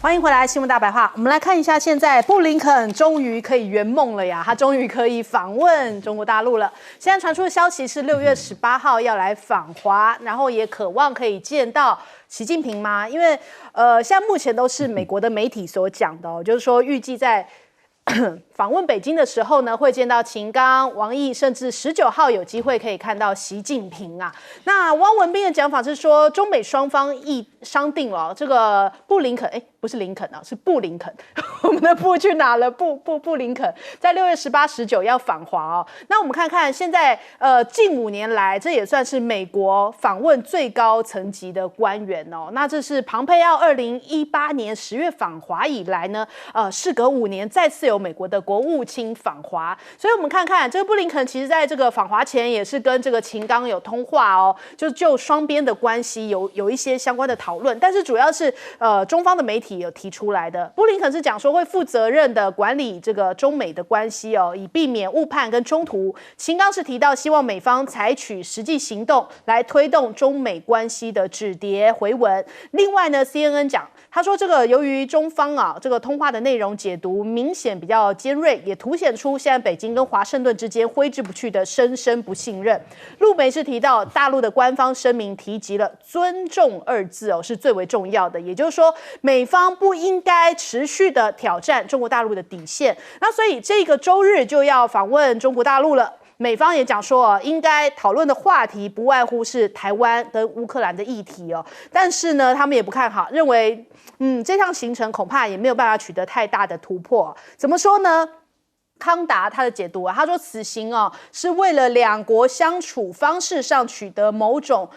欢迎回来，新闻大白话。我们来看一下，现在布林肯终于可以圆梦了呀，他终于可以访问中国大陆了。现在传出的消息是6月18号要来访华，然后也渴望可以见到习近平吗？因为现在目前都是美国的媒体所讲的哦，就是说预计在访问北京的时候呢，会见到秦刚、王毅，甚至19号有机会可以看到习近平啊。那汪文斌的讲法是说，中美双方商定了这个布林肯，不是林肯啊，是布林肯。我们的布去哪了？布林肯在6月18、19要访华哦。那我们看看现在近5年来，这也算是美国访问最高层级的官员哦。那这是庞佩奥2018年10月访华以来呢，事隔5年再次有美国的国务卿访华。所以我们看看这个布林肯，其实在这个访华前也是跟这个秦刚有通话哦，就双边的关系有一些相关的讨论，但是主要是中方的媒体有提出来的。布林肯是讲说会负责任的管理这个中美的关系哦，以避免误判跟冲突。秦刚是提到希望美方采取实际行动来推动中美关系的止跌回稳。另外呢 ，CNN 讲他说这个由于中方这个通话的内容解读明显比较尖锐，也凸显出现在北京跟华盛顿之间挥之不去的深深不信任。陆媒是提到大陆的官方声明提及了尊重2字哦，是最为重要的，也就是说美方不应该持续的挑战中国大陆的底线。那所以这个周日就要访问中国大陆了。美方也讲说应该讨论的话题不外乎是台湾跟乌克兰的议题哦，但是呢，他们也不看好，认为这趟行程恐怕也没有办法取得太大的突破。怎么说呢？康达他的解读他说此行是为了两国相处方式上取得某种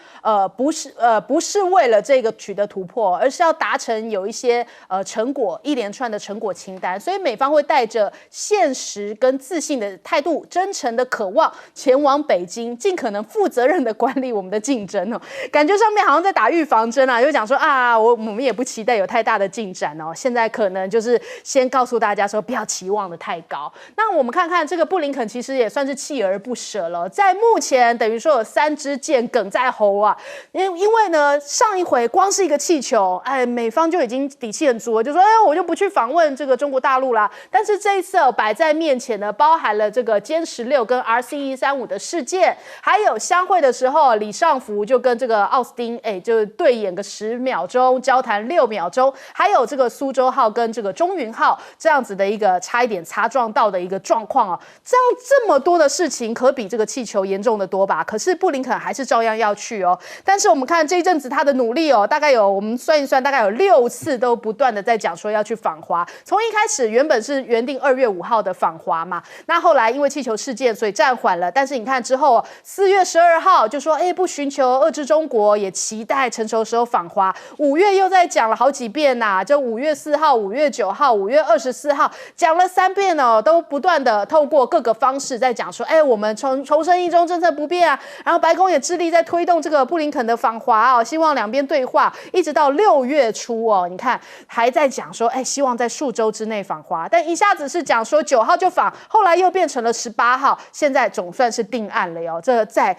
不是为了这个取得突破，而是要达成有一些成果，一连串的成果清单。所以美方会带着现实跟自信的态度，真诚的渴望前往北京，尽可能负责任的管理我们的竞争哦。感觉上面好像在打预防针啊，就讲说我们也不期待有太大的进展哦。现在可能就是先告诉大家说不要期望的太高。那我们看看这个布林肯其实也算是锲而不舍了，在目前等于说有3支箭梗在喉啊，因为呢上一回光是一个气球，美方就已经底气很足了，就说我就不去访问这个中国大陆啦。但是这一次摆在面前呢，包含了这个歼16跟 RC135的事件，还有相会的时候，李尚福就跟这个奥斯汀就对眼个10秒钟，交谈6秒钟，还有这个苏州号跟这个中云号这样子的一个差一点擦撞到的一个状况这样这么多的事情，可比这个气球严重的多吧？可是布林肯还是照样要去哦。但是我们看这一阵子他的努力大概有我们算一算，大概有6次都不断的在讲说要去访华。从一开始原本是原定2月5号的访华嘛，那后来因为气球事件所以暂缓了。但是你看之后4月12号就说不寻求遏制中国，也期待成熟的时候访华。5月又在讲了好几遍就5月4号、5月9号、5月24号讲了3遍都不断的透过各个方式在讲说我们重申一中政策不变啊。然后白宫也致力在推动这个布林肯的访华希望两边对话，一直到6月初你看还在讲说希望在数周之内访华，但一下子是讲说9号就访，后来又变成了18号，现在总算是定案了哟。这在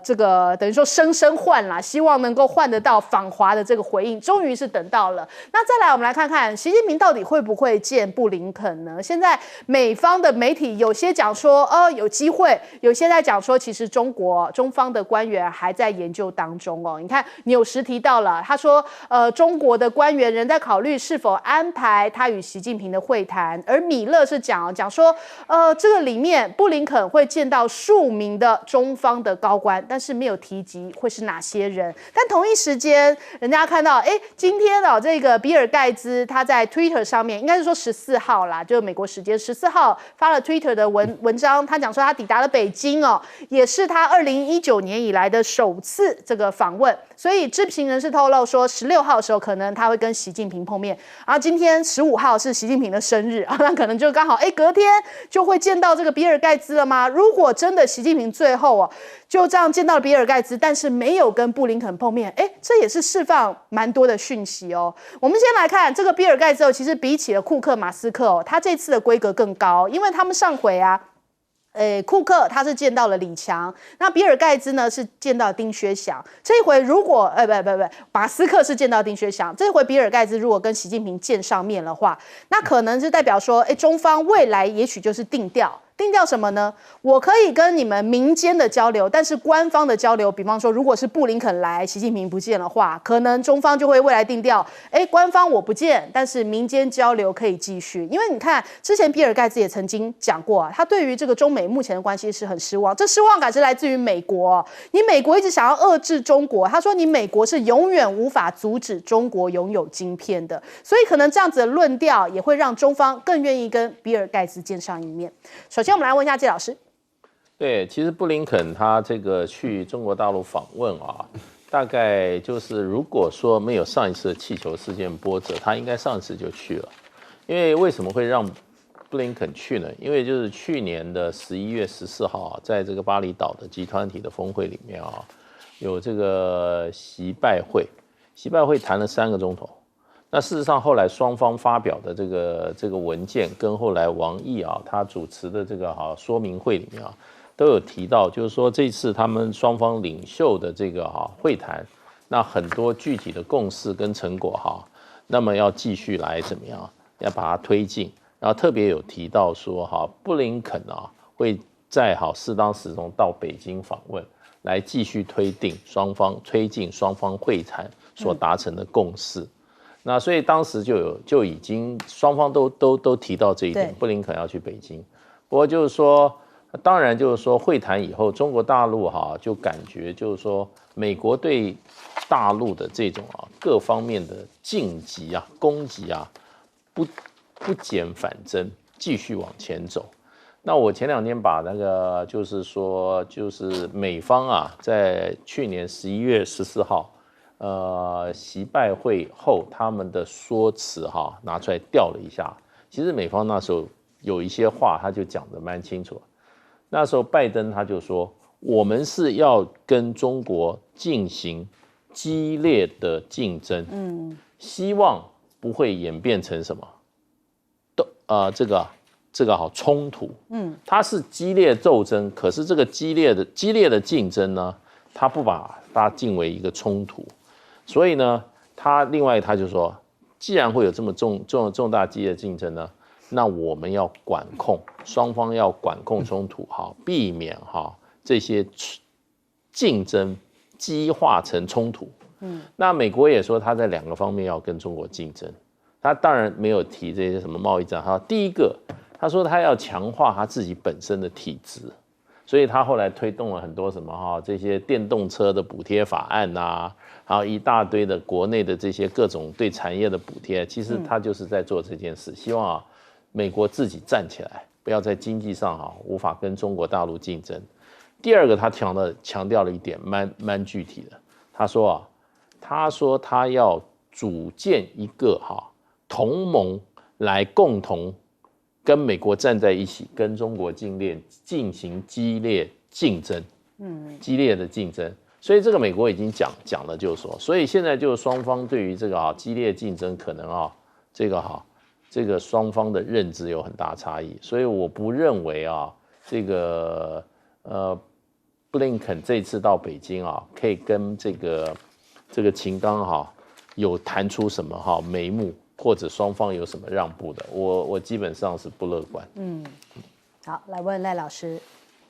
这个等于说生换啦，希望能够换得到访华的这个回应，终于是等到了。那再来我们来看看习近平到底会不会见布林肯呢？现在美方的媒体有些讲说有机会，有些在讲说其实中方的官员还在研究当中你看纽时提到了，他说中国的官员仍在考虑是否安排他与习近平的会谈。而米勒是讲说这个里面布林肯会见到数名的中方的高官，但是没有提及会是哪些人。但同一时间人家看到今天这个比尔盖茨他在 Twitter 上面，应该是说14号啦，就是美国时间14号发了 Twitter 的文章，他讲说他抵达了北京也是他2019年以来的首次这个访问。所以知情人士透露说16号的时候可能他会跟习近平碰面，然后今天15号是习近平的生日那可能就刚好隔天就会见到这个比尔盖茨了吗？如果真的习近平最后就这样见到了比尔盖茨，但是没有跟布林肯碰面，这也是释放蛮多的讯息我们先来看这个比尔盖茨其实比起了库克、马斯克他这次的规格更高，因为他们上回库克他是见到了李强，那比尔盖茨呢是见到丁薛祥。这一回如果马斯克是见到丁薛祥，这一回比尔盖茨如果跟习近平见上面的话，那可能是代表说，中方未来也许就是定调。定调什么呢？我可以跟你们民间的交流，但是官方的交流，比方说，如果是布林肯来，习近平不见的话，可能中方就会未来定调，官方我不见，但是民间交流可以继续。因为你看，之前比尔盖茨也曾经讲过他对于这个中美目前的关系是很失望，这失望感是来自于美国。你美国一直想要遏制中国，他说你美国是永远无法阻止中国拥有晶片的，所以可能这样子的论调也会让中方更愿意跟比尔盖茨见上一面。首先，我们来问一下季老师。对，其实布林肯他这个去中国大陆访问啊，大概就是如果说没有上一次的气球事件波折，他应该上一次就去了。因为为什么会让布林肯去呢？因为就是去年的11月14号啊，在这个巴厘岛的集团体的峰会里面啊，有这个习拜会谈了3个钟头。那事实上，后来双方发表的这个文件，跟后来王毅啊他主持的这个说明会里面啊，都有提到，就是说这次他们双方领袖的这个会谈，那很多具体的共识跟成果那么要继续来怎么样，要把它推进。然后特别有提到说布林肯会在适当时钟到北京访问，来继续推进双方会谈所达成的共识。那所以当时就已经双方都提到这一点，布林肯要去北京。不过就是说，当然就是说会谈以后，中国大陆就感觉就是说，美国对大陆的这种各方面的晋级攻击不减反增，继续往前走。那我前2天把那个就是美方在去年11月14号。习拜会后他们的说辞拿出来调了一下，其实美方那时候有一些话他就讲得蛮清楚。那时候拜登他就说，我们是要跟中国进行激烈的竞争，希望不会演变成什么这个冲突，它是激烈斗争，可是这个激烈的竞争呢，他不把它定为一个冲突。所以呢，另外他就说，既然会有这么重大激烈的竞争呢，那我们要管控，双方要管控冲突，避免这些竞争激化成冲突。那美国也说他在2个方面要跟中国竞争，他当然没有提这些什么贸易战。第一个，他说他要强化他自己本身的体质。所以他后来推动了很多什么这些电动车的补贴法案还有一大堆的国内的这些各种对产业的补贴，其实他就是在做这件事，希望美国自己站起来，不要在经济上无法跟中国大陆竞争。第二个，他强调了一点蛮具体的，他说他要组建一个同盟来共同跟美国站在一起，跟中国进行激烈竞争，激烈的竞争。所以这个美国已经讲了，就是说，所以现在就是双方对于这个激烈竞争可能这个双方的认知有很大差异。所以我不认为这个布林肯这次到北京可以跟这个秦刚有谈出什么眉目，或者双方有什么让步的，我基本上是不乐观。好，来问赖老师。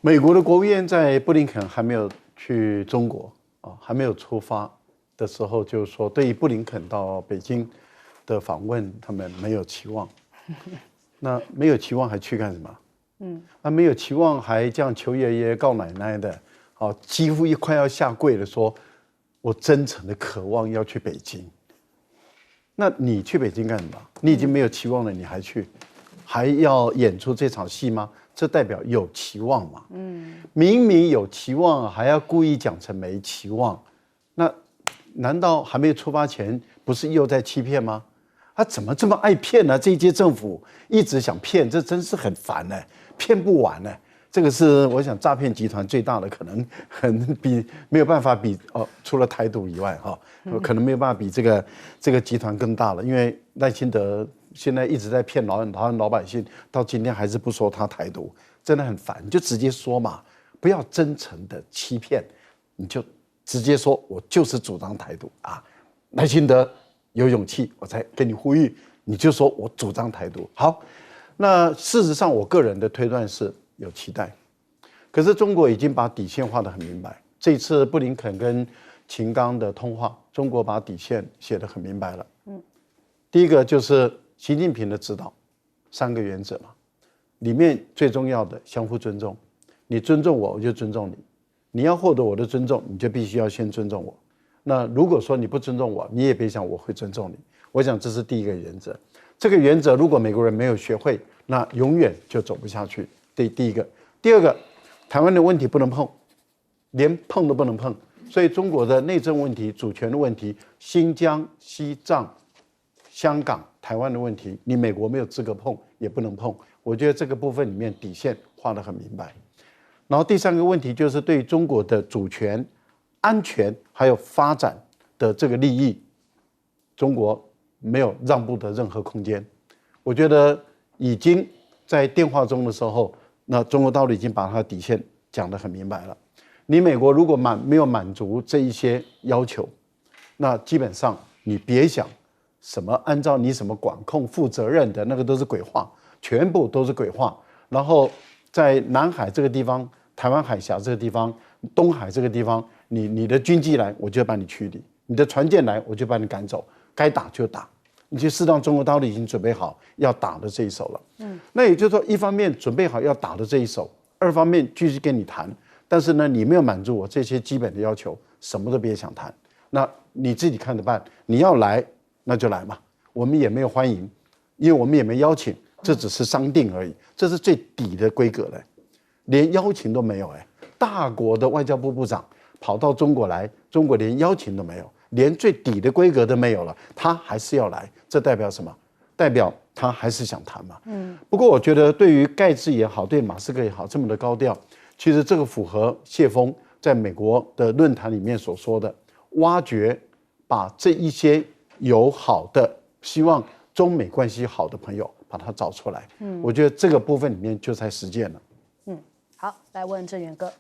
美国的国务院在布林肯还没有去中国还没有出发的时候，就是说对于布林肯到北京的访问，他们没有期望。那没有期望还去干什么？那没有期望还这样求爷爷告奶奶的，几乎快要下跪的说，我真诚的渴望要去北京。那你去北京干什么？你已经没有期望了，你还去，还要演出这场戏吗？这代表有期望嘛？明明有期望，还要故意讲成没期望，那难道还没有出发前，不是又在欺骗吗？他怎么这么爱骗呢？这一届政府一直想骗，这真是很烦呢，骗不完呢。这个是我想诈骗集团最大的可能，没有办法比除了台独以外可能没有办法比这个集团更大了。因为赖清德现在一直在骗老百姓，到今天还是不说他台独，真的很烦，你就直接说嘛，不要真诚的欺骗，你就直接说我就是主张台独啊。赖清德有勇气，我才跟你呼吁，你就说我主张台独。好，那事实上我个人的推断是有期待，可是中国已经把底线画得很明白。这次布林肯跟秦刚的通话，中国把底线写得很明白了。第一个就是习近平的指导，3个原则嘛，里面最重要的相互尊重，你尊重我，我就尊重你，你要获得我的尊重，你就必须要先尊重我。那如果说你不尊重我，你也别想我会尊重你。我想这是第一个原则。这个原则如果美国人没有学会，那永远就走不下去。第一个，第二个，台湾的问题不能碰，连碰都不能碰。所以中国的内政问题、主权的问题、新疆、西藏、香港、台湾的问题，你美国没有资格碰，也不能碰。我觉得这个部分里面底线画得很明白。然后第3个问题就是对中国的主权、安全还有发展的这个利益，中国没有让步的任何空间。我觉得已经在电话中的时候，那中国大陆已经把它的底线讲得很明白了。你美国如果没有满足这一些要求，那基本上你别想什么按照你什么管控负责任的那个都是鬼话，全部都是鬼话。然后在南海这个地方、台湾海峡这个地方、东海这个地方，你的军机来我就把你驱离，你的船舰来我就把你赶走，该打就打。你就适当中国大陆已经准备好要打的这一手了。那也就是说，一方面准备好要打的这一手，二方面继续跟你谈。但是呢，你没有满足我这些基本的要求，什么都别想谈。那你自己看着办。你要来，那就来嘛。我们也没有欢迎，因为我们也没邀请，这只是商定而已。这是最底的规格了，连邀请都没有。大国的外交部部长跑到中国来，中国连邀请都没有，连最底的规格都没有了，他还是要来，这代表什么？代表他还是想谈嘛。不过我觉得对于盖茨也好，对马斯克也好，这么的高调。其实这个符合谢峰在美国的论坛里面所说的，挖掘把这一些友好的、希望中美关系好的朋友，把它找出来。我觉得这个部分里面就在实践了。好，来问郑源哥。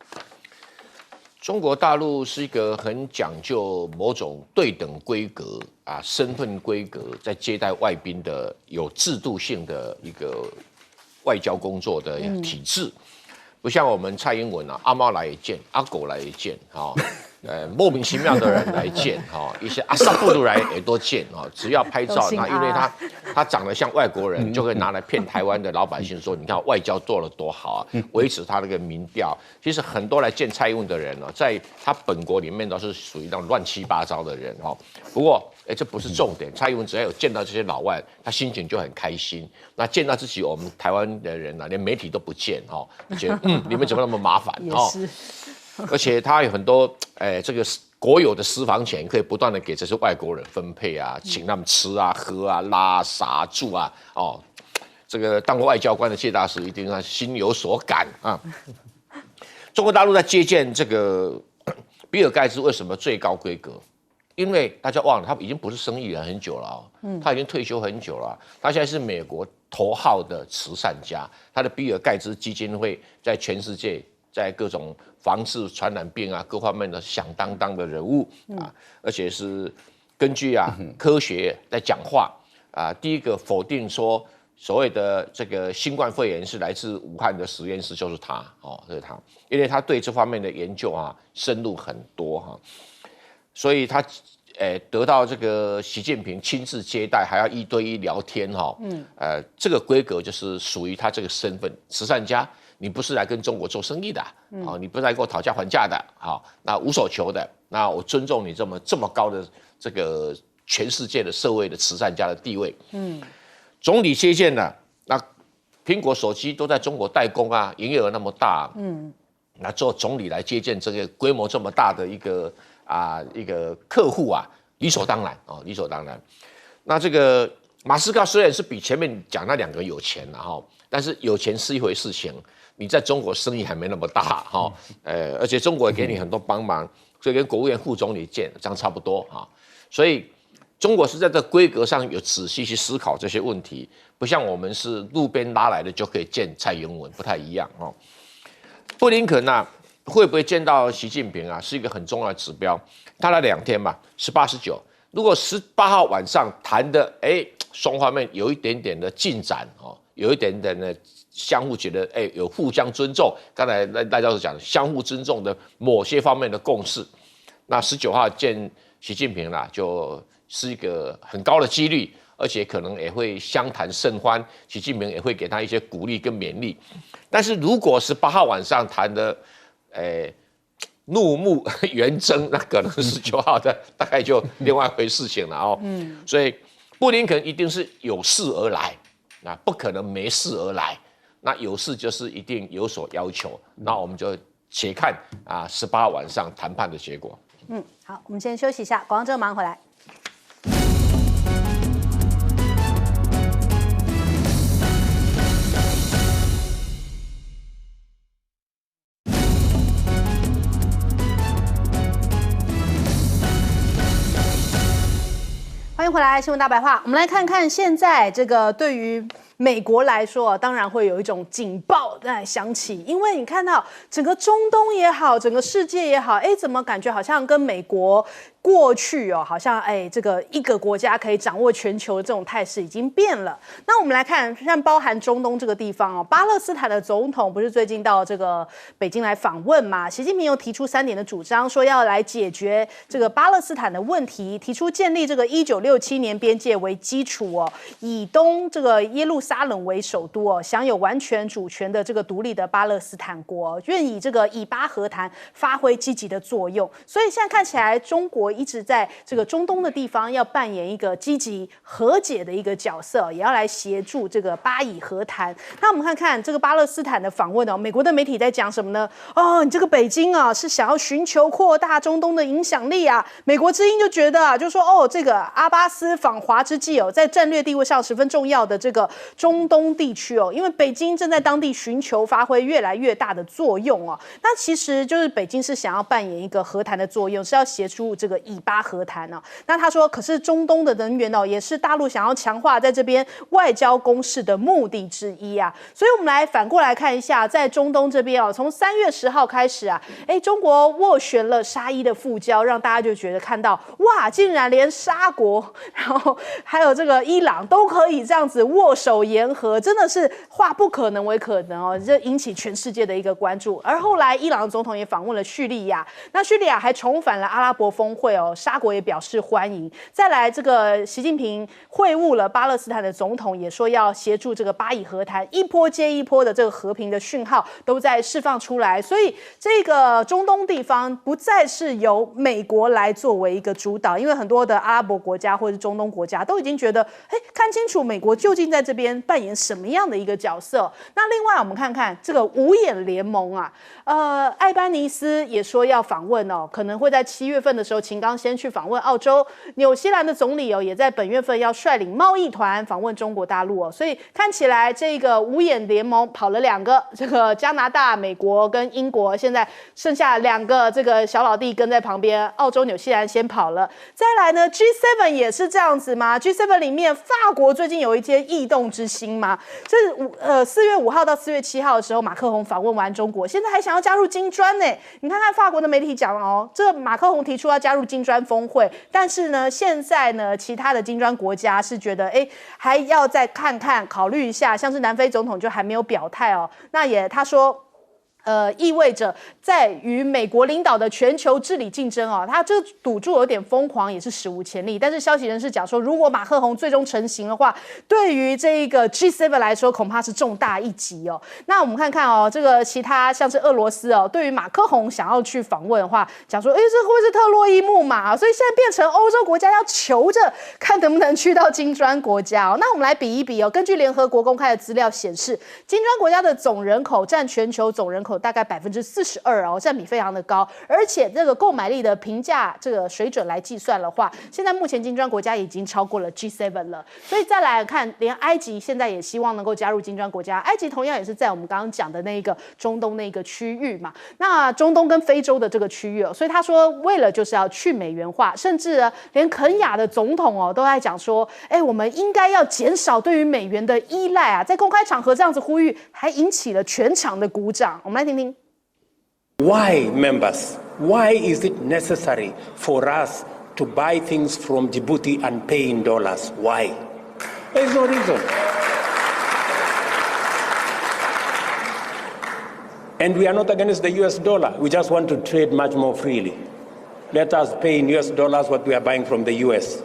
中国大陆是一个很讲究某种对等规格啊、身份规格，在接待外宾的有制度性的一个外交工作的体制。不像我们蔡英文啊，阿猫来一见，阿狗来一见，莫名其妙的人来见，一些阿萨布鲁来也都见，只要拍照，那因为他长得像外国人，就会拿来骗台湾的老百姓说，你看外交做了多好啊，维持他那个民调。其实很多来见蔡英文的人呢，在他本国里面都是属于那种乱七八糟的人哈。不过，这不是重点，蔡英文只要有见到这些老外，他心情就很开心。那见到自己我们台湾的人呢，连媒体都不见哈，觉得你们怎么那么麻烦哦？而且他有很多这个国有的私房钱可以不断的给这些外国人分配啊，请他们吃啊、喝啊、拉撒住啊，这个当过外交官的谢大使一定心有所感啊。中国大陆在接见这个比尔盖茨，为什么最高规格？因为大家忘了，他已经不是生意人很久了他已经退休很久了。他现在是美国头号的慈善家，他的比尔盖茨基金会在全世界，在各种防治传染病啊各方面的响当当的人物啊，而且是根据科学在讲话啊。第一个否定说所谓的这个新冠肺炎是来自武汉的实验室，就是他就是他，因为他对这方面的研究深入很多所以他得到这个习近平亲自接待，还要1对1聊天这个规格就是属于他这个身份，慈善家。你不是来跟中国做生意的你不是来跟我讨价还价的那无所求的，那我尊重你这么高的这个全世界的社会的慈善家的地位。总理接见了，那苹果手机都在中国代工啊，营业额那么大那做总理来接见这个规模这么大的一个客户理所当然理所当然。那这个马斯克虽然是比前面讲那2个有钱但是有钱是一回事情，你在中国生意还没那么大而且中国也给你很多帮忙，所以跟国务院副总理见这样差不多所以中国是在这规格上有仔细去思考这些问题，不像我们是路边拉来的就可以见蔡英文，不太一样哦。布林肯啊，会不会见到习近平啊，是一个很重要的指标。他那2天嘛，18、19，如果18号晚上谈的，双方面有一点点的进展哦，有一点点的相互觉得，有互相尊重。刚才赖教授讲相互尊重的某些方面的共识，那19号见习近平啦，就是一个很高的几率，而且可能也会相谈甚欢，习近平也会给他一些鼓励跟勉励。但是如果18号晚上谈的，怒目圆睁，那可能19号的大概就另外一回事情了哦。所以布林肯一定是有事而来，那不可能没事而来。那有事就是一定有所要求，那我们就且看啊18号晚上谈判的结果。好，我们先休息一下，广告之后马上回来。欢迎回来，新闻大白话。我们来看看现在这个对于美国来说，当然会有一种警报在响起，因为你看到整个中东也好，整个世界也好，怎么感觉好像跟美国过去好像这个一个国家可以掌握全球的这种态势已经变了。那我们来看，像包含中东这个地方巴勒斯坦的总统不是最近到这个北京来访问嘛？习近平又提出3点的主张，说要来解决这个巴勒斯坦的问题，提出建立这个1967年边界为基础以东这个耶路撒冷为首都享有完全主权的这个独立的巴勒斯坦国，愿以这个以巴和谈发挥积极的作用。所以现在看起来，中国一直在这个中东的地方要扮演一个积极和解的一个角色，也要来协助这个巴以和谈。那我们看看这个巴勒斯坦的访问美国的媒体在讲什么呢？你这个北京是想要寻求扩大中东的影响力啊。美国之音就觉得就说这个阿巴斯访华之际在战略地位上十分重要的这个中东地区因为北京正在当地寻求发挥越来越大的作用那其实就是北京是想要扮演一个和谈的作用，是要协助这个以巴和谈那他说，可是中东的能源也是大陆想要强化在这边外交攻势的目的之一啊。所以我们来反过来看一下，在中东这边从3月10号开始中国斡旋了沙伊的复交，让大家就觉得看到哇，竟然连沙国，然后还有这个伊朗都可以这样子握手言和，真的是化不可能为可能这引起全世界的一个关注。而后来伊朗总统也访问了叙利亚，那叙利亚还重返了阿拉伯峰会沙国也表示欢迎。再来这个习近平会晤了巴勒斯坦的总统，也说要协助这个巴以和谈，一波接一波的这个和平的讯号都在释放出来。所以这个中东地方不再是由美国来作为一个主导，因为很多的阿拉伯国家或者是中东国家都已经觉得看清楚美国究竟在这边扮演什么样的一个角色。那另外我们看看这个五眼联盟艾班尼斯也说要访问可能会在7月份的时候，秦刚先去访问澳洲。纽西兰的总理也在本月份要率领贸易团访问中国大陆所以看起来这个五眼联盟跑了2个，这个加拿大、美国跟英国，现在剩下2个这个小老弟跟在旁边，澳洲、纽西兰先跑了。再来呢 G7 也是这样子吗？ G7 里面法国最近有一些异动之心吗？这4月5号到4月7号的时候，马克宏访问完中国，现在还想要加入金砖呢。你看看法国的媒体讲这个马克宏提出要加入金砖峰会，但是呢，现在呢，其他的金砖国家是觉得还要再看看，考虑一下，像是南非总统就还没有表态那也他说。意味着在与美国领导的全球治理竞争他这个赌注有点疯狂，也是史无前例。但是消息人士讲说，如果马克宏最终成型的话，对于这个 G7 来说，恐怕是重大一击那我们看看这个其他像是俄罗斯对于马克宏想要去访问的话，讲说这会不会是特洛伊木马所以现在变成欧洲国家要求着看能不能去到金砖国家那我们来比一比根据联合国公开的资料显示，金砖国家的总人口占全球总人口口大概42%哦，占比非常的高。而且这个购买力的评价这个水准来计算的话，现在目前金砖国家已经超过了 G7 了。所以再来看，连埃及现在也希望能够加入金砖国家。埃及同样也是在我们刚刚讲的那个中东那个区域嘛。那中东跟非洲的这个区域哦，所以他说为了就是要去美元化，甚至连肯亚的总统哦都在讲说，我们应该要减少对于美元的依赖啊，在公开场合这样子呼吁，还引起了全场的鼓掌。我们来听听。Why, members? Why is it necessary for us to buy things from Djibouti and pay in dollars? Why? There is no reason. And we are not against the US dollar. We just want to trade much more freely. Let us pay in US dollars what we are buying from the US.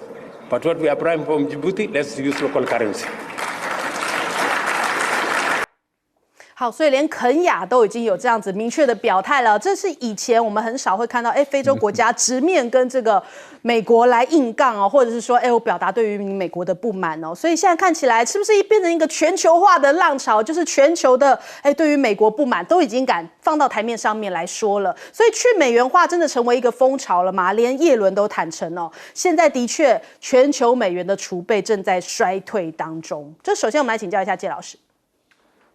But what we are buying from Djibouti, let's use local currency. 好，所以连肯亚都已经有这样子明确的表态了。这是以前我们很少会看到，非洲国家直面跟这个美国来硬杠哦，或者是说，我表达对于美国的不满哦。所以现在看起来，是不是变成一个全球化的浪潮？就是全球的对于美国不满都已经敢放到台面上面来说了。所以去美元化真的成为一个风潮了吗？连耶伦都坦诚哦，现在的确全球美元的储备正在衰退当中。这首先我们来请教一下介老师。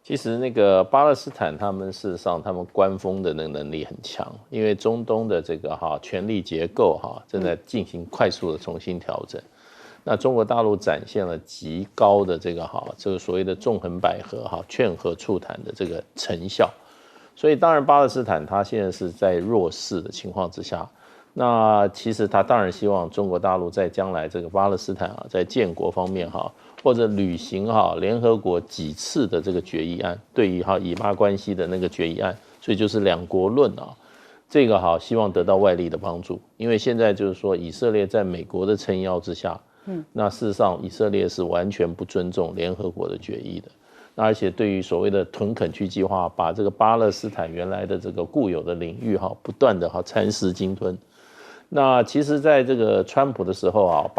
其实那个巴勒斯坦，他们事实上他们官方的那个能力很强，因为中东的这个权力结构正在进行快速的重新调整。那中国大陆展现了极高的这个所谓的纵横捭阖劝和促谈的这个成效，所以当然巴勒斯坦他现在是在弱势的情况之下。那其实他当然希望中国大陆在将来这个巴勒斯坦在建国方面或者履行联合国几次的这个决议案，对于以巴关系的那个决议案，所以就是两国论这个希望得到外力的帮助，因为现在就是说以色列在美国的撑腰之下，那事实上以色列是完全不尊重联合国的决议的。那而且对于所谓的屯垦区计划，把这个巴勒斯坦原来的这个固有的领域不断的蚕食鲸吞。那其实在这个川普的时候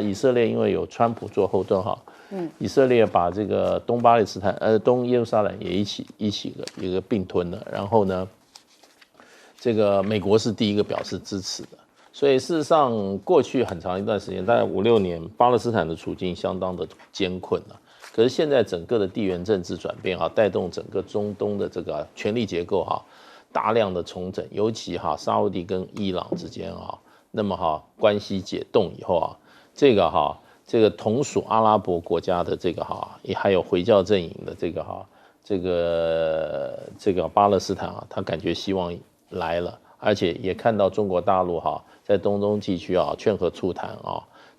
以色列因为有川普做后盾以色列把这个东耶路撒冷也一起一个并吞了，然后呢，这个美国是第一个表示支持的，所以事实上过去很长一段时间，大概5-6年，巴勒斯坦的处境相当的艰困了。可是现在整个的地缘政治转变带动整个中东的这个权力结构大量的重整，尤其沙烏地跟伊朗之间那么关系解冻以后这个同属阿拉伯国家的这个也还有回教阵营的这个巴勒斯坦他感觉希望来了，而且也看到中国大陆在东东地区劝和促谈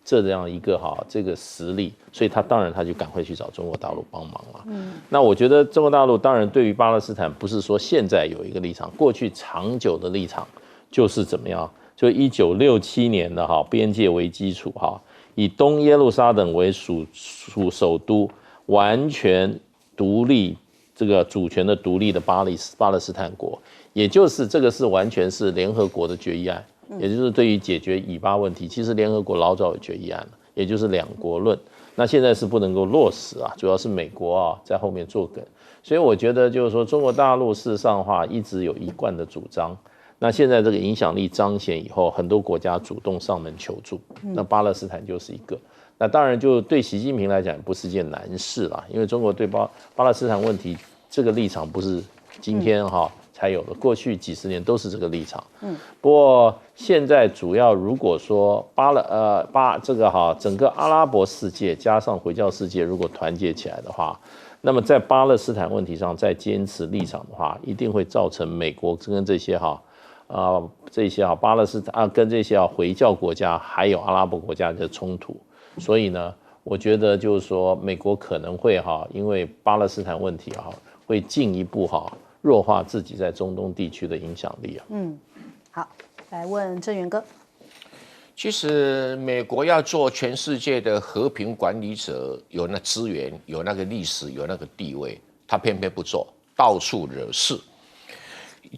这样一个这个实力，所以当然他就赶快去找中国大陆帮忙了。那我觉得中国大陆当然对于巴勒斯坦不是说现在有一个立场，过去长久的立场就是怎么样？就1967年的边界为基础以东耶路撒冷为属首都，完全独立这个主权的独立的巴勒斯坦国，也就是这个是完全是联合国的决议案。也就是对于解决以巴问题，其实联合国老早有决议案了，也就是两国论。那现在是不能够落实主要是美国在后面作梗。所以我觉得就是说，中国大陆事实上的话一直有一贯的主张。那现在这个影响力彰显以后，很多国家主动上门求助，那巴勒斯坦就是一个。那当然就对习近平来讲不是件难事啦，因为中国对巴勒斯坦问题这个立场不是今天才有的，过去几十年都是这个立场。不过现在主要如果说整个阿拉伯世界加上回教世界如果团结起来的话，那么在巴勒斯坦问题上再坚持立场的话，一定会造成美国跟这些巴勒斯坦跟这些回教国家还有阿拉伯国家的冲突。所以呢，我觉得就是说美国可能会因为巴勒斯坦问题会进一步弱化自己在中东地区的影响力好，来问郑源哥。其实美国要做全世界的和平管理者，有那资源，有那个历史，有那个地位，他偏偏不做，到处惹事。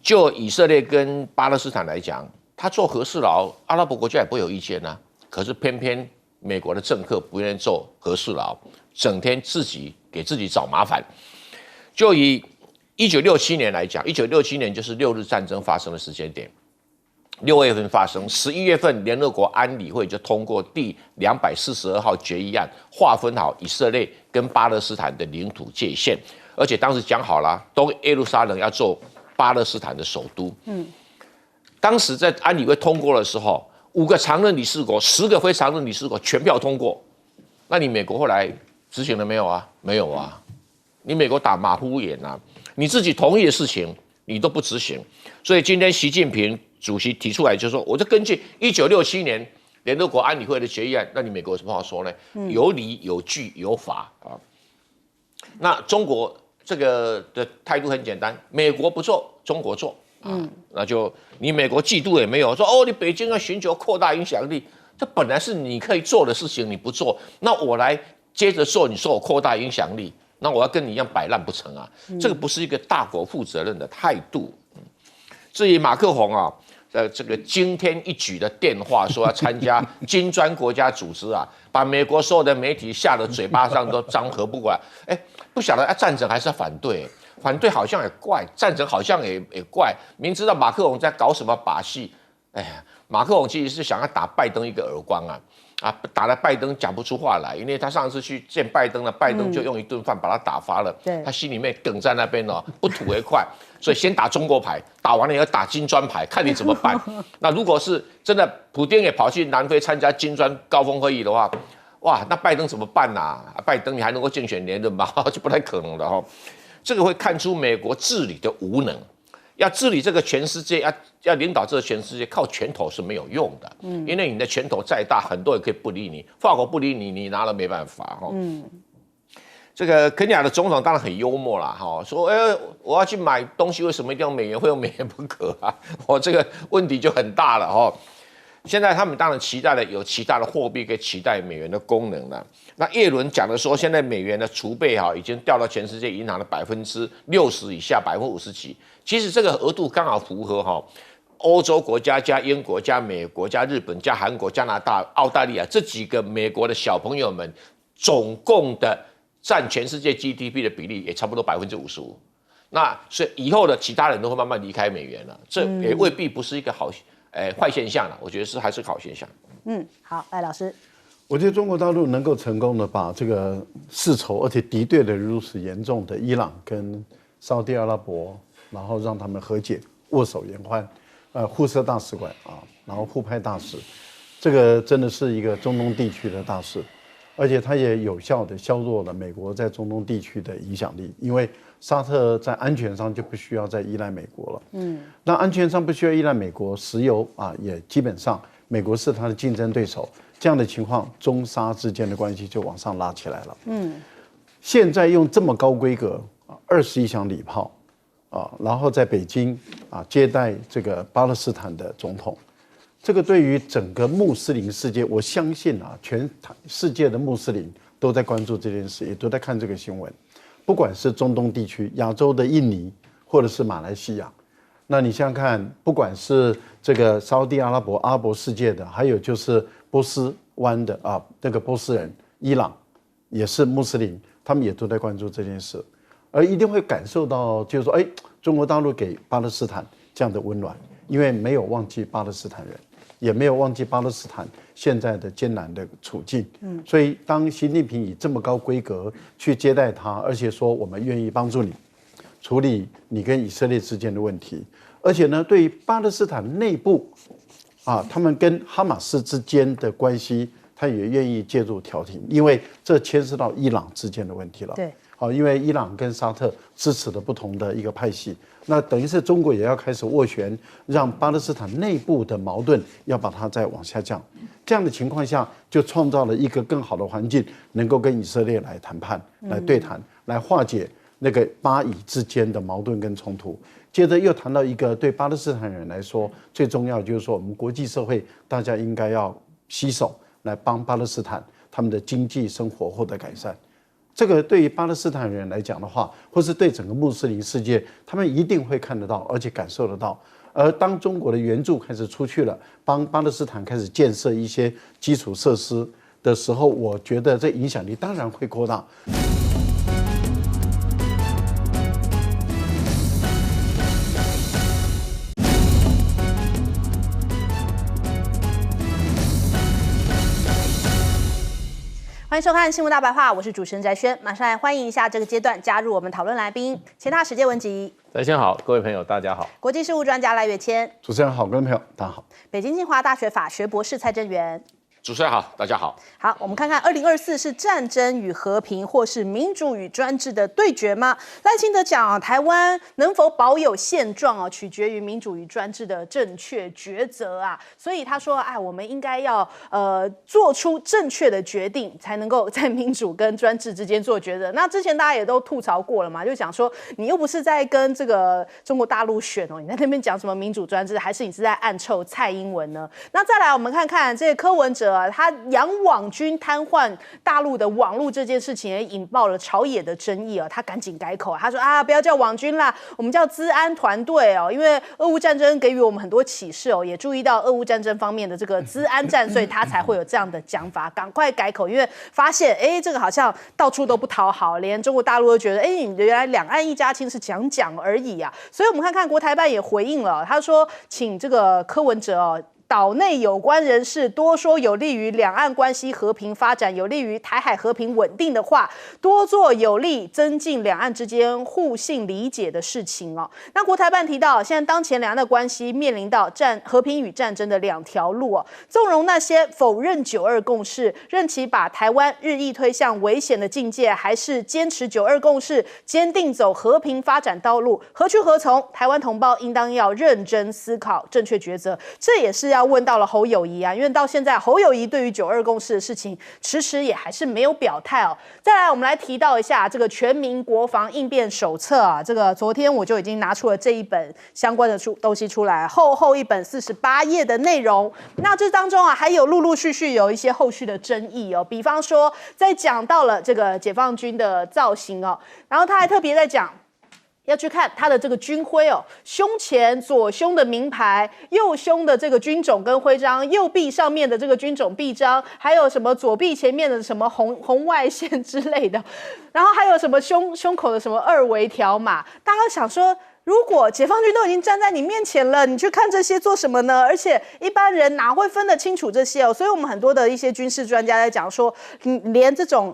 就以色列跟巴勒斯坦来讲，他做和事佬，阿拉伯国家也不会有意见啊。可是偏偏美国的政客不愿意做和事佬，整天给自己找麻烦。就以1967年来讲，1967年就是6日战争发生的时间点。6月份发生，11月份联合国安理会就通过第242号决议案，划分好以色列跟巴勒斯坦的领土界限，而且当时讲好了，东耶路撒冷要做巴勒斯坦的首都。当时在安理会通过的时候，5个常任理事国、10个非常任理事国全票通过。那你美国后来执行了没有啊？没有啊，你美国打马虎眼啊，你自己同意的事情你都不执行。所以今天习近平主席提出来就说，我就根据1967年联合国安理会的决议案，那你美国有什么好说呢？有理有据有法啊。那中国这个的态度很简单，美国不做，中国做啊，那就你美国嫉妒也没有，说哦，你北京要寻求扩大影响力，这本来是你可以做的事情，你不做，那我来接着做，你说我扩大影响力，那我要跟你一样摆烂不成啊？这个不是一个大国负责任的态度。至于马克宏啊，这个惊天一举的电话说要参加金砖国家组织啊，把美国所有的媒体吓得嘴巴上都张合不过来。不晓得赞成还是反对？反对好像也怪，赞成好像也怪。明知道马克宏在搞什么把戏，马克宏其实是想要打拜登一个耳光啊。打了拜登讲不出话来，因为他上次去见拜登了，拜登就用一顿饭把他打发了。他心里面梗在那边哦，不吐为快，所以先打中国牌，打完了以后打金砖牌，看你怎么办。那如果是真的，普丁也跑去南非参加金砖高峰会议的话，哇，那拜登怎么办啊？拜登你还能够竞选连任吗？就不太可能了哈。这个会看出美国治理的无能。要治理这个全世界，要领导这个全世界，靠拳头是没有用的。因为你的拳头再大，很多人可以不理你。法国不理你，你拿了没办法。这个肯亚的总统当然很幽默啦，说我要去买东西，为什么一定要美元？会用美元不可啊？这个问题就很大了。现在他们当然期待的有其他的货币可以取代美元的功能了。那耶伦讲的说，现在美元的储备已经掉到全世界银行的60%以下，50%几。其实这个额度刚好符合欧洲国家加英国加美国加日本加韩国加拿大澳大利亚这几个美国的小朋友们总共的占全世界 GDP 的比例也差不多55%。那所以以后的其他人都会慢慢离开美元了，这也未必不是一个坏现象了。我觉得还是个好现象。好，赖老师。我觉得中国大陆能够成功的把这个世仇而且敌对的如此严重的伊朗跟沙特阿拉伯，然后让他们和解，握手言欢，互设大使馆然后互派大使，这个真的是一个中东地区的大事，而且它也有效的削弱了美国在中东地区的影响力，因为沙特在安全上就不需要再依赖美国了。那安全上不需要依赖美国，石油也基本上美国是它的竞争对手，这样的情况，中沙之间的关系就往上拉起来了。现在用这么高规格21响礼炮然后在北京接待这个巴勒斯坦的总统，这个对于整个穆斯林世界，我相信全世界的穆斯林都在关注这件事，也都在看这个新闻。不管是中东地区、亚洲的印尼，或者是马来西亚，那你想想看，不管是这个沙特阿拉伯、阿拉伯世界的，还有就是波斯湾的那个波斯人，伊朗也是穆斯林，他们也都在关注这件事，而一定会感受到，就是说，中国大陆给巴勒斯坦这样的温暖，因为没有忘记巴勒斯坦人，也没有忘记巴勒斯坦现在的艰难的处境。所以当习近平以这么高规格去接待他，而且说我们愿意帮助你处理你跟以色列之间的问题，而且呢，对于巴勒斯坦内部他们跟哈马斯之间的关系，他也愿意介入调停，因为这牵涉到伊朗之间的问题了。对。因为伊朗跟沙特支持的不同的一个派系，那等于是中国也要开始斡旋，让巴勒斯坦内部的矛盾要把它再往下降。这样的情况下，就创造了一个更好的环境，能够跟以色列来谈判、来对谈、来化解那个巴以之间的矛盾跟冲突。接着又谈到一个对巴勒斯坦人来说最重要，就是说我们国际社会大家应该要携手来帮巴勒斯坦他们的经济生活获得改善。这个对于巴勒斯坦人来讲的话，或是对整个穆斯林世界，他们一定会看得到，而且感受得到。而当中国的援助开始出去了，帮巴勒斯坦开始建设一些基础设施的时候，我觉得这影响力当然会扩大。欢迎收看《新闻大白话》，我是主持人翟轩，马上来欢迎一下这个阶段加入我们讨论来宾，前大使谢文吉，翟轩好，各位朋友大家好，国际事务专家赖岳谦，主持人好，各位朋友大家好，北京清华大学法学博士蔡正元。主持人好，大家好。好，我们看看2024是战争与和平，或是民主与专制的对决吗？赖清德讲，台湾能否保有现状取决于民主与专制的正确抉择啊。所以他说，我们应该要做出正确的决定，才能够在民主跟专制之间做抉择。那之前大家也都吐槽过了嘛，就讲说，你又不是在跟这个中国大陆选你在那边讲什么民主专制，还是你是在暗臭蔡英文呢？那再来，我们看看这个柯文哲。他养网军瘫痪大陆的网络这件事情，也引爆了朝野的争议他赶紧改口他说不要叫网军啦，我们叫资安团队因为俄乌战争给予我们很多启示也注意到俄乌战争方面的这个资安战，所以他才会有这样的讲法，赶快改口，因为发现这个好像到处都不讨好，连中国大陆都觉得你原来两岸一家亲是讲而已啊，所以我们看看国台办也回应了，他说请这个柯文哲岛内有关人士多说有利于两岸关系和平发展、有利于台海和平稳定的话，多做有利增进两岸之间互信理解的事情那国台办提到，现在当前两岸的关系面临到和平与战争的两条路纵容那些否认9·2共识、任其把台湾日益推向危险的境界，还是坚持9·2共识，坚定走和平发展道路，何去何从？台湾同胞应当要认真思考正确抉择。这也是要问到了侯友宜因为到现在侯友宜对于9·2共识的事情迟迟也还是没有表态再来，我们来提到一下这个全民国防应变手册这个昨天我就已经拿出了这一本相关的东西出来，厚一本48页的内容。那这当中还有陆陆续续有一些后续的争议比方说在讲到了这个解放军的造型然后他还特别在讲。要去看他的这个军徽胸前左胸的名牌，右胸的这个军种跟徽章，右臂上面的这个军种臂章，还有什么左臂前面的什么红外线之类的，然后还有什么胸口的什么2维条码，大家想说。如果解放军都已经站在你面前了，你去看这些做什么呢？而且一般人哪会分得清楚这些所以我们很多的一些军事专家在讲说，连这种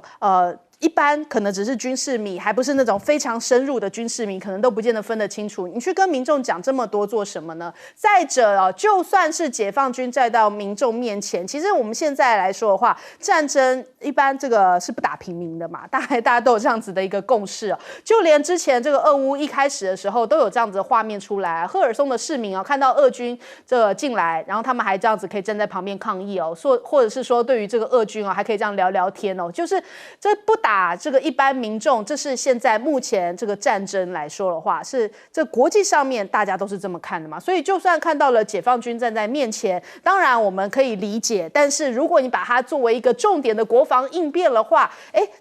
一般可能只是军事迷，还不是那种非常深入的军事迷，可能都不见得分得清楚。你去跟民众讲这么多做什么呢？再者就算是解放军站到民众面前，其实我们现在来说的话，战争一般这个是不打平民的嘛，大家都有这样子的一个共识就连之前这个俄乌一开始的时候，都有这样子的画面出来。赫尔松的市民看到俄军这个进来，然后他们还这样子可以站在旁边抗议或者是说对于这个俄军还可以这样聊聊天就是这不打这个一般民众，这是现在目前这个战争来说的话，是这国际上面大家都是这么看的嘛。所以就算看到了解放军站在面前，当然我们可以理解，但是如果你把它作为一个重点的国防应变的话，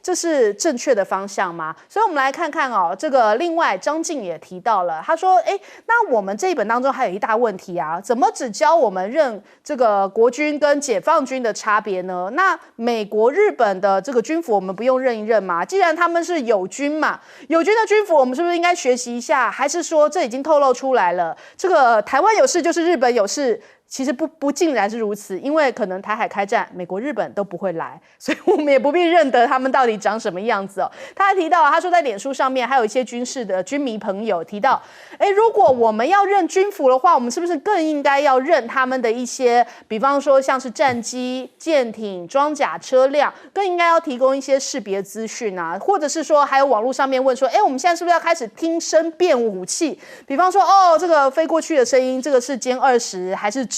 这是正确的方向吗？所以我们来看看这个另外张晋也提到了，他说那我们这一本当中还有一大问题怎么只教我们认这个国军跟解放军的差别呢？那美国日本的这个军服我们不用认一认嘛？既然他们是友军嘛，友军的军服我们是不是应该学习一下？还是说这已经透露出来了，这个台湾有事就是日本有事？其实不尽然是如此，因为可能台海开战，美国、日本都不会来，所以我们也不必认得他们到底长什么样子他还提到，他说在脸书上面还有一些军事的军迷朋友提到，如果我们要认军服的话，我们是不是更应该要认他们的一些，比方说像是战机、舰艇、装甲车辆，更应该要提供一些识别资讯或者是说还有网络上面问说，我们现在是不是要开始听声辨武器？比方说这个飞过去的声音，这个是歼20还是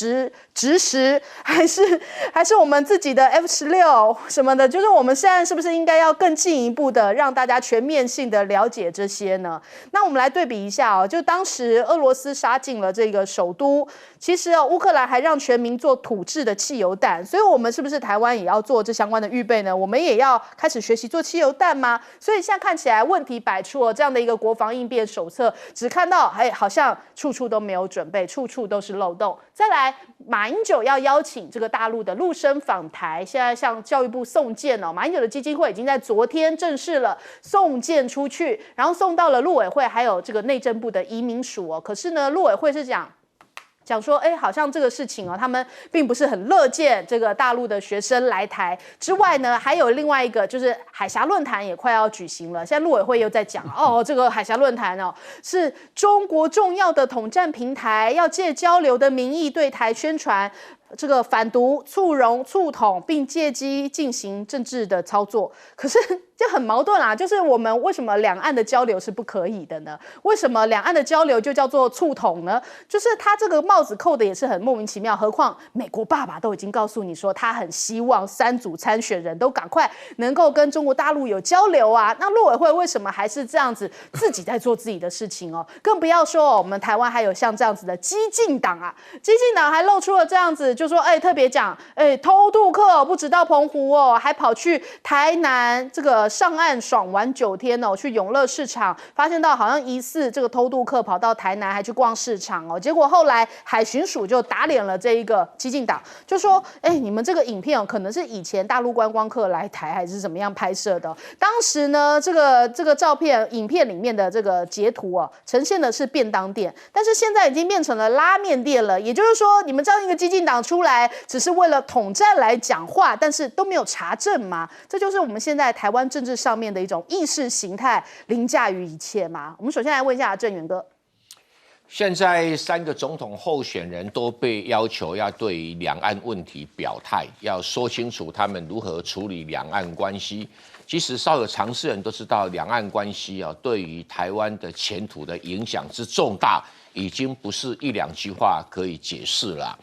直时还是我们自己的 F-16什么的，就是我们现在是不是应该要更进一步的让大家全面性的了解这些呢？那我们来对比一下就当时俄罗斯杀进了这个首都，其实乌克兰还让全民做土制的汽油弹，所以我们是不是台湾也要做这相关的预备呢？我们也要开始学习做汽油弹吗？所以现在看起来问题百出这样的一个国防应变手册，只看到好像处处都没有准备，处处都是漏洞。再来，马英九要邀请这个大陆的陆生访台，现在向教育部送件马英九的基金会已经在昨天正式了送件出去，然后送到了陆委会还有这个内政部的移民署可是呢，陆委会是讲讲说，哎，好像这个事情哦，他们并不是很乐见这个大陆的学生来台。之外呢，还有另外一个，就是海峡论坛也快要举行了。现在陆委会又在讲，哦，这个海峡论坛哦，是中国重要的统战平台，要借交流的名义对台宣传这个反独、促融、促统，并借机进行政治的操作。可是就很矛盾啊，就是我们为什么两岸的交流是不可以的呢？为什么两岸的交流就叫做促统呢？就是他这个帽子扣的也是很莫名其妙。何况美国爸爸都已经告诉你说，他很希望3组参选人都赶快能够跟中国大陆有交流啊。那陆委会为什么还是这样子自己在做自己的事情哦？更不要说我们台湾还有像这样子的激进党啊，激进党还露出了这样子，就说特别讲偷渡客不止到澎湖哦，还跑去台南这个上岸爽玩9天哦，去永乐市场，发现到好像疑似这个偷渡客跑到台南还去逛市场哦，结果后来海巡署就打脸了这一个激进党，就说你们这个影片哦，可能是以前大陆观光客来台还是怎么样拍摄的。当时呢，这个照片影片里面的这个截图哦，呈现的是便当店，但是现在已经变成了拉面店了。也就是说，你们这样一个激进党出来，只是为了统战来讲话，但是都没有查证吗？这就是我们现在台湾政治上面的一种意识形态凌驾于一切吗？我们首先来问一下郑源哥。现在3个总统候选人都被要求要对于两岸问题表态，要说清楚他们如何处理两岸关系。其实稍有常识人都知道，两岸关系啊，对于台湾的前途的影响之重大，已经不是1、2句话可以解释了。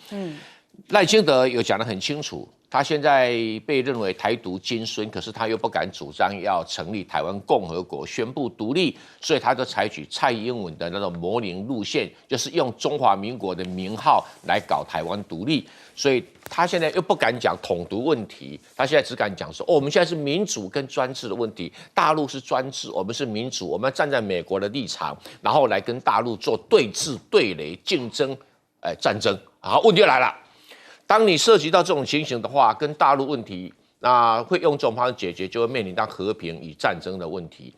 赖清德有讲得很清楚，他现在被认为台独金孙，可是他又不敢主张要成立台湾共和国，宣布独立，所以他就采取蔡英文的那种模棱路线，就是用中华民国的名号来搞台湾独立。所以他现在又不敢讲统独问题，他现在只敢讲说，我们现在是民主跟专制的问题，大陆是专制，我们是民主，我们要站在美国的立场，然后来跟大陆做对峙、对垒、竞争，战争。好，问题就来了。当你涉及到这种情形的话，跟大陆问题，那会用这种方式解决，就会面临到和平与战争的问题。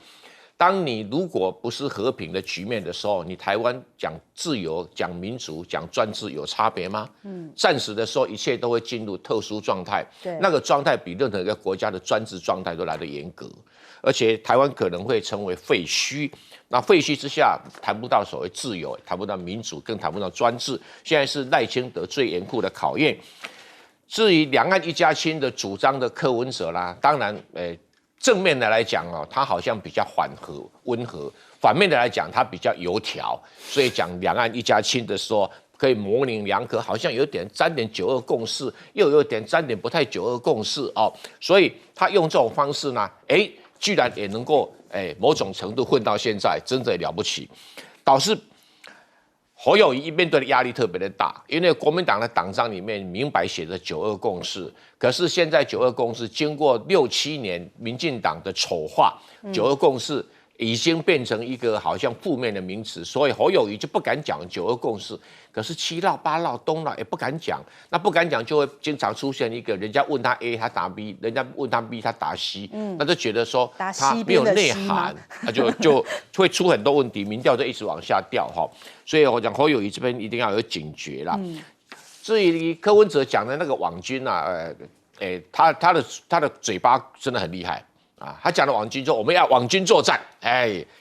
当你如果不是和平的局面的时候，你台湾讲自由、讲民主、讲专制有差别吗？暂时的时候，一切都会进入特殊状态。那个状态比任何一个国家的专制状态都来得严格，而且台湾可能会成为废墟。那废墟之下，谈不到所谓自由，谈不到民主，更谈不到专制。现在是赖清德最严酷的考验。至于两岸一家亲的主张的柯文哲啦，当然，正面的来讲哦，他好像比较缓和温和；反面的来讲，他比较油条。所以讲两岸一家亲的时候，可以模棱两可，好像有点沾点9·2共识，又有点沾点不太9·2共识哦。所以他用这种方式呢，居然也能够某种程度混到现在，真的了不起。导致侯友宜面对的压力特别的大，因为国民党的党章里面明白写着9·2共识，可是现在9·2共识经过6、7年民进党的丑化，9·2共识已经变成一个好像负面的名词，所以侯友宜就不敢讲9·2共识。可是7绕、8绕、东绕也不敢讲，那不敢讲就会经常出现一个人家问他 A 他答 B， 人家问他 B 他答 C，那就觉得说他没有内涵，那就会出很多问题，民調就一直往下掉哈。所以我讲侯友宜这边一定要有警觉啦。至于柯文哲讲的那个网军啊，他的嘴巴真的很厉害啊，他讲的网军说我们要网军作战，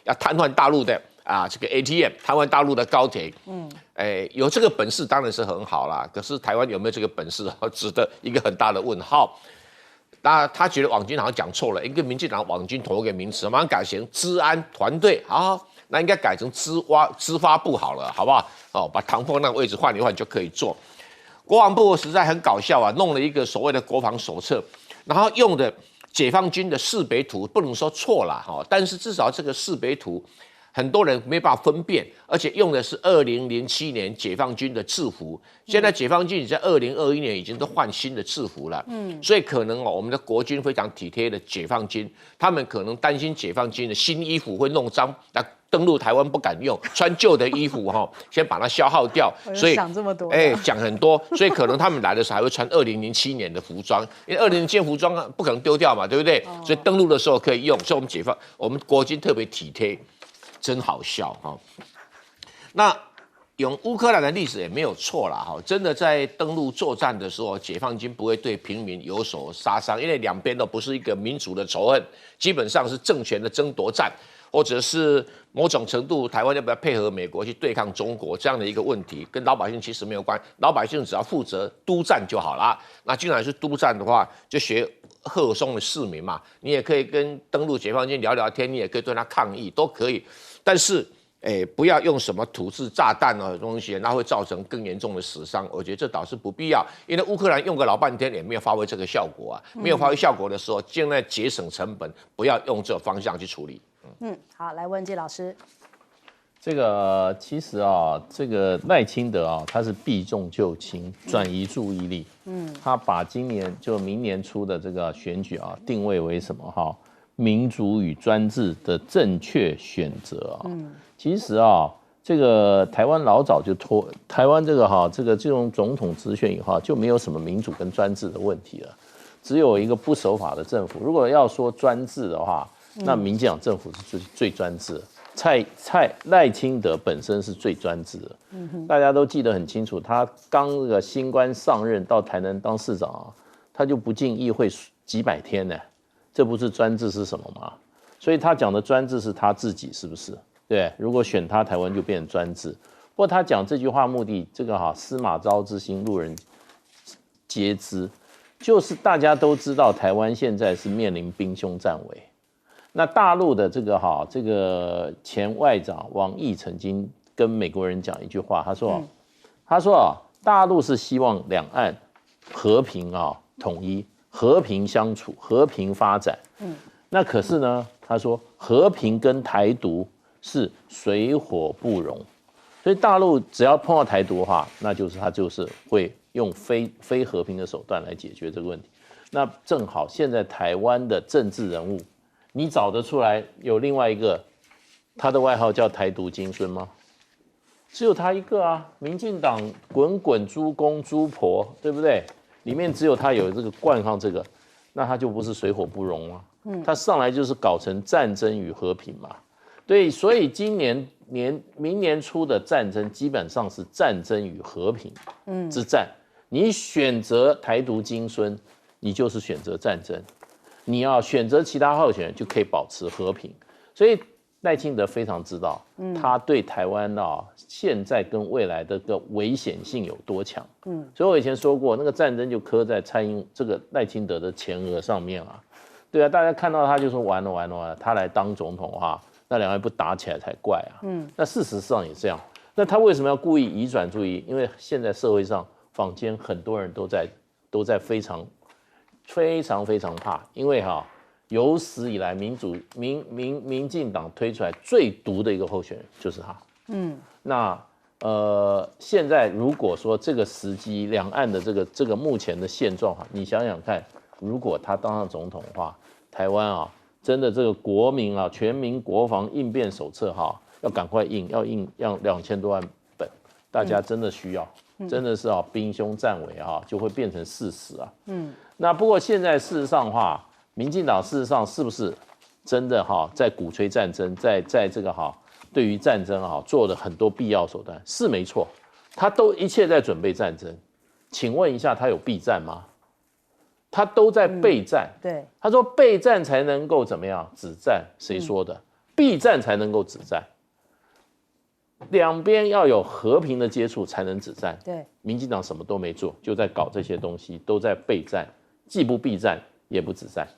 要瘫痪大陆的。这个 ATM 台湾大陆的高铁，有这个本事当然是很好啦。可是台湾有没有这个本事，值得一个很大的问号。那他觉得网军好像讲错了，一个民进党网军同一个名词，马上改成治安团队，好，那应该改成资发部好了，好不好？把唐凤那个位置换一换就可以做。国防部实在很搞笑啊，弄了一个所谓的国防手册，然后用的解放军的识别图，不能说错啦，但是至少这个识别图。很多人没办法分辨，而且用的是2007年解放军的制服。现在解放军在2021年已经都换新的制服了，所以可能我们的国军非常体贴的解放军，他们可能担心解放军的新衣服会弄脏，那登陆台湾不敢用，穿旧的衣服先把它消耗掉。所以想这么多，讲很多，所以可能他们来的时候还会穿2007年的服装，因为2007年服装不可能丢掉嘛，对不对？所以登陆的时候可以用，所以我们国军特别体贴。真好笑哈！那用乌克兰的历史也没有错啦，哈，真的在登陆作战的时候，解放军不会对平民有所杀伤，因为两边都不是一个民族的仇恨，基本上是政权的争夺战，或者是某种程度台湾要不要配合美国去对抗中国这样的一个问题，跟老百姓其实没有关，老百姓只要负责督战就好啦。那既然是督战的话，就学赫尔松的市民嘛，你也可以跟登陆解放军聊聊天，你也可以对他抗议，都可以，但是。不要用什么土制炸弹啊东西，那会造成更严重的死伤。我觉得这倒是不必要，因为乌克兰用个老半天也没有发挥这个效果啊。没有发挥效果的时候，尽量节省成本，不要用这个方向去处理。好，来问季老师。这个其实啊，这个赖清德啊，他是避重就轻，转移注意力。他把今年就明年初的这个选举啊，定位为什么哈？民主与专制的正确选择啊。其实啊，这个台湾老早就台湾这个这种总统直选以后就没有什么民主跟专制的问题了，只有一个不守法的政府。如果要说专制的话，那民进党政府是最专制的，赖清德本身是最专制的。大家都记得很清楚，他刚这个新官上任到台南当市长啊，他就不进议会几百天呢，这不是专制是什么吗？所以他讲的专制是他自己，是不是？对，如果选他，台湾就变成专制。不过他讲这句话目的，这个司马昭之心，路人皆知，就是大家都知道台湾现在是面临兵凶战危。那大陆的这个前外长王毅曾经跟美国人讲一句话，他说大陆是希望两岸和平统一、和平相处、和平发展。那可是呢，他说和平跟台独是水火不容，所以大陆只要碰到台独的话，那就是他就是会用非和平的手段来解决这个问题。那正好现在台湾的政治人物，你找得出来有另外一个，他的外号叫台独金孙吗？只有他一个啊！民进党滚滚猪公猪婆，对不对？里面只有他有这个冠上这个，那他就不是水火不容吗？他上来就是搞成战争与和平嘛。对，所以明年初的战争基本上是战争与和平之战。你选择台独金孙，你就是选择战争；你要选择其他候选人，就可以保持和平。所以赖清德非常知道，他对台湾现在跟未来的个危险性有多强。所以我以前说过，那个战争就刻在这个赖清德的前额上面啊。对啊，大家看到他就说完了，他来当总统的话，那两岸不打起来才怪啊。那事实上也这样。那他为什么要故意移转注意？因为现在社会上坊间很多人都在非常怕，因为有史以来民进党推出来最毒的一个候选人就是他。那现在如果说这个时机，两岸的这个目前的现状你想想看，如果他当上总统的话，台湾真的这个国民全民国防应变手册要赶快印，要2000多万本，大家真的需要，真的是兵凶战危就会变成事实啊。那不过现在事实上的话，民进党事实上是不是真的在鼓吹战争，在这个对于战争做了很多必要手段是没错，他都一切在准备战争。请问一下，他有避战吗？他都在备战。对，他说备战才能够怎么样止战？谁说的？避战才能够止战。两边要有和平的接触才能止战。对，民进党什么都没做，就在搞这些东西，都在备战，既不避战也不止战。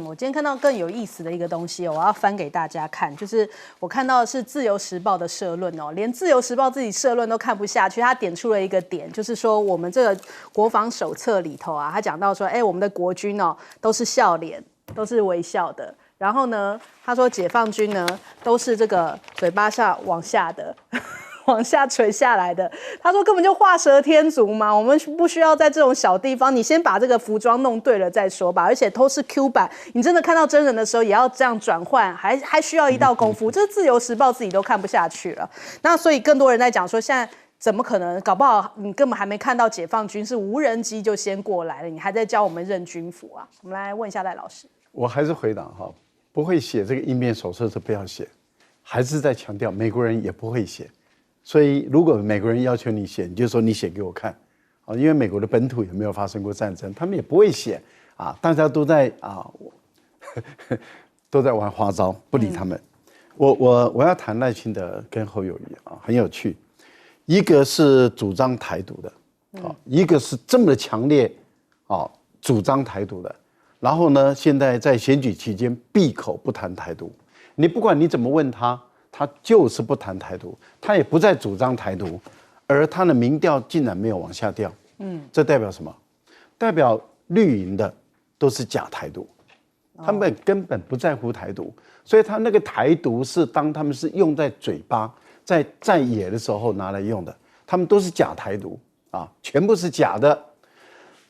我今天看到更有意思的一个东西我要翻给大家看，就是我看到的是《自由时报》的社论连《自由时报》自己社论都看不下去，他点出了一个点，就是说我们这个国防手册里头他讲到说，我们的国军都是笑脸，都是微笑的，然后呢，他说解放军呢都是这个嘴巴上往下的。往下垂下来的，他说根本就画蛇添足嘛，我们不需要在这种小地方，你先把这个服装弄对了再说吧，而且都是 Q 版，你真的看到真人的时候也要这样转换，还需要一道功夫，这是自由时报自己都看不下去了。那所以更多人在讲说，现在怎么可能？搞不好你根本还没看到解放军是无人机就先过来了，你还在教我们认军服啊？我们来问一下赖老师。我还是回答不会写这个应变手册是不要写，还是在强调美国人也不会写。所以如果美国人要求你写，你就说你写给我看，啊，因为美国的本土也没有发生过战争，他们也不会写啊，大家都在都在玩花招，不理他们。我要谈赖清德跟侯友宜啊，很有趣，一个是主张台独的，一个是这么强烈主张台独的，然后呢，现在在选举期间闭口不谈台独，你不管你怎么问他，他就是不谈台独，他也不再主张台独，而他的民调竟然没有往下掉，这代表什么？代表绿营的都是假台独，他们根本不在乎台独，所以他那个台独是当他们是用在嘴巴，在野的时候拿来用的，他们都是假台独啊，全部是假的。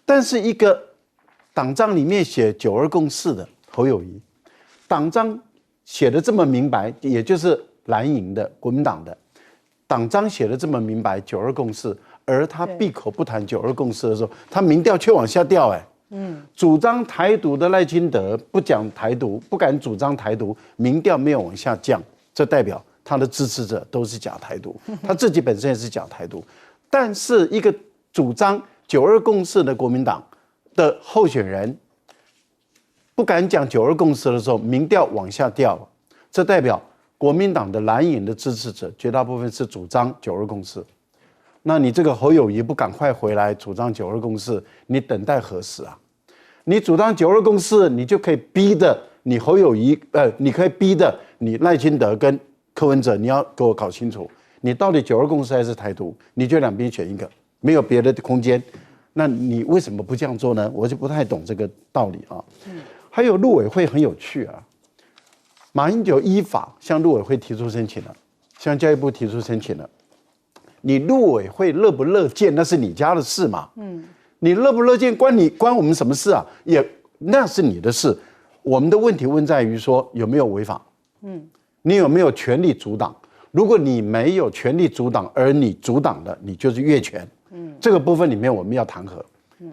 但是一个党章里面写9·2共识的侯友宜，党章写的这么明白，也就是蓝营的国民党的党章写的这么明白9·2共识，而他闭口不谈9·2共识的时候，他民调却往下掉，主张台独的赖清德不讲台独，不敢主张台独，民调没有往下降，这代表他的支持者都是假台独，他自己本身也是假台独。但是一个主张9·2共识的国民党的候选人不敢讲9·2共识的时候，民调往下掉，这代表国民党的蓝营的支持者绝大部分是主张9·2共识。那你这个侯友宜不赶快回来主张9·2共识，你等待何时啊？你主张9·2共识，你就可以逼的你侯友宜，你可以逼的你赖清德跟柯文哲，你要给我搞清楚，你到底9·2共识还是台独？你就两边选一个，没有别的空间。那你为什么不这样做呢？我就不太懂这个道理啊。还有陆委会很有趣啊，马英九依法向陆委会提出申请了，向教育部提出申请了。你陆委会乐不乐见，那是你家的事嘛。你乐不乐见关我们什么事啊？也那是你的事。我们的问题问在于说有没有违法？你有没有权利阻挡？如果你没有权利阻挡，而你阻挡的，你就是越权。这个部分里面我们要弹劾，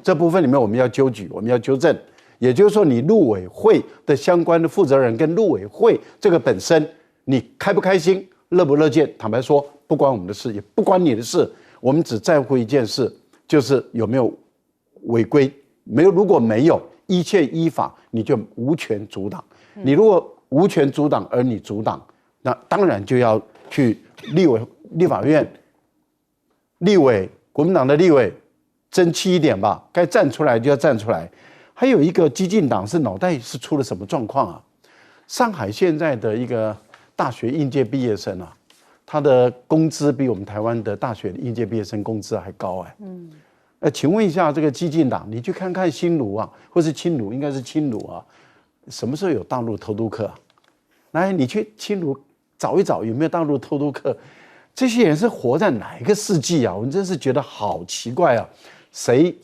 这部分里面我们要纠举，我们要纠正。也就是说，你陆委会的相关的负责人跟陆委会这个本身，你开不开心，乐不乐见？坦白说，不关我们的事，也不关你的事。我们只在乎一件事，就是有没有违规。如果没有，一切依法，你就无权阻挡。你如果无权阻挡，而你阻挡，那当然就要去立法院、立委、国民党的立委争气一点吧，该站出来就要站出来。还有一个激进党是脑袋是出了什么状况啊？上海现在的一个大学应届毕业生啊，他的工资比我们台湾的大学的应届毕业生工资还高请问一下，这个激进党，你去看看新竹啊，或是青竹，应该是青竹啊，什么时候有大陆偷渡客啊？来，你去青竹找一找有没有大陆偷渡客？这些人是活在哪一个世纪啊？我们真是觉得好奇怪啊！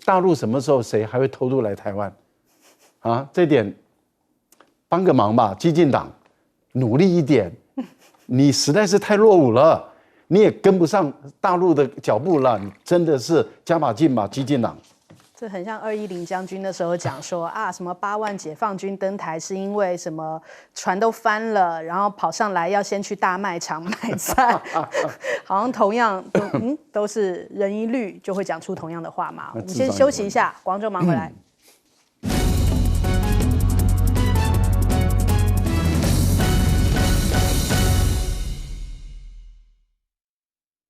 大陆什么时候谁还会偷渡来台湾？啊，这点帮个忙吧，激进党努力一点，你实在是太落伍了，你也跟不上大陆的脚步了，你真的是加把劲吧，激进党。这很像210将军那时候讲说啊，什么8万解放军登台是因为什么船都翻了，然后跑上来要先去大卖场买菜，好像同样都是人一律就会讲出同样的话嘛。我们先休息一下，广州忙回来。